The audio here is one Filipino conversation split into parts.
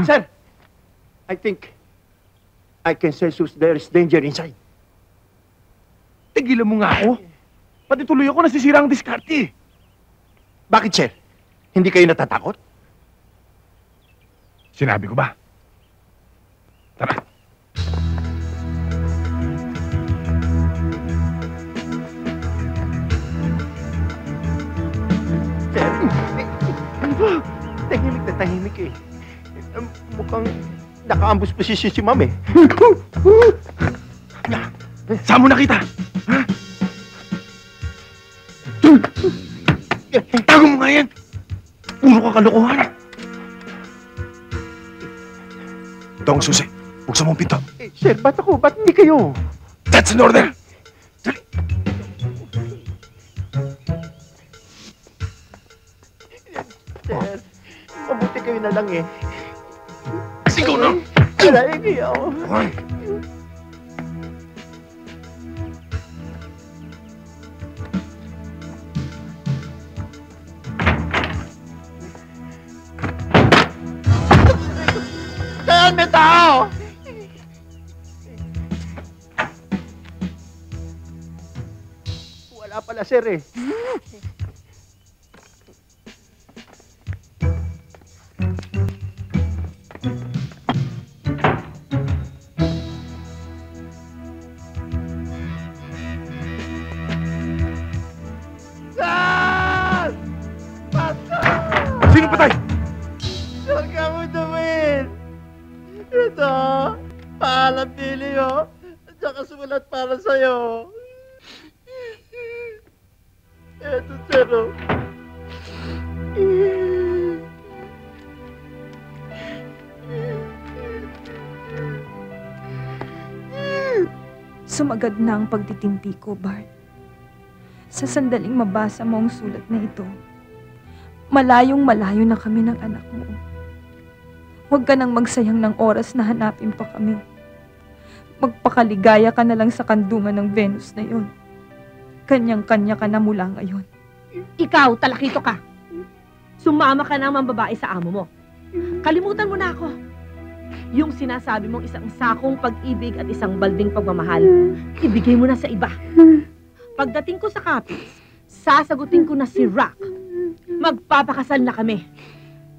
Sir, I think I can sense there is danger inside. Tigilan mo nga ako. Pati tuloy ako nasisira ang diskarte. Bakit, sir? Hindi kayo natatakot? Sinabi ko ba? Tara. Sir, tahimik na tahimik eh. Mukhang nakaambus posisyon si Ma'am eh. Saan mo nakita? Ha? Tago mo nga yan! Puro ka kalokohan! Ito ang susi. Buksan mo ang pinto. Sir, ba't ako? Ba't hindi kayo? That's an order! Dali! Sir, mabuti kayo na lang eh. Sigaw na! Aray, kayo. Saan may tao? Wala pala, sir eh. Sino patay? Huwag ka mo dumin! Ito, paalam pili mo. At saka sumulat para sa'yo. Ito, sir, oh. Sumagad na ang pagtitimpi ko, Bart. Sa sandaling mabasa mo ang sulat na ito, malayong malayo na kami ng anak mo. Huwag ka nang magsayang ng oras na hanapin pa kami. Magpakaligaya ka na lang sa kandungan ng Venus na yon. Kanyang-kanya ka na mula ngayon. Ikaw, talakito ka. Sumama ka na mambabae sa amo mo. Kalimutan mo na ako. Yung sinasabi mong isang sakong pag-ibig at isang balding pagmamahal, ibigay mo na sa iba. Pagdating ko sa Capiz, sasagutin ko na si Rock. Magpapakasal na kami.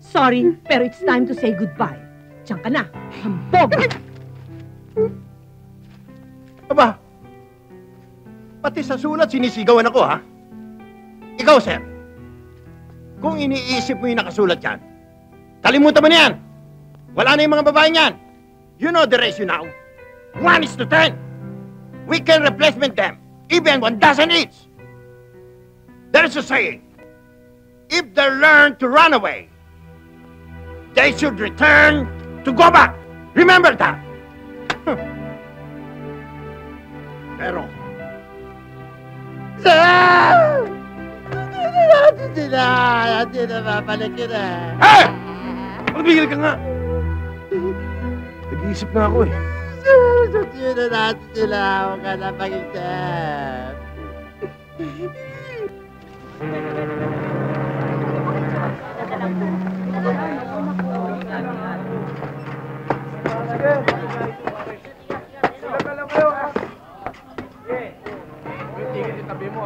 Sorry, pero it's time to say goodbye. Diyan ka na, hambog! Aba, pati sa sulat sinisigawan ako, ha? Ikaw, sir, kung iniisip mo yung nakasulat yan, kalimutan mo na yan! Wala na yung mga babaeng yan! You know the ratio now. 1:10. We can replacement them, even 1 dozen each. There's a saying, if they learn to run away, they should return to go back. Remember that. Pero, sir! Hindi na babalikin eh. Hey! Magbigil ka nga! Nag-iisip na ako eh. Sir, na natin sila. Huwag ka na pag-isip. Tigil itabi mo,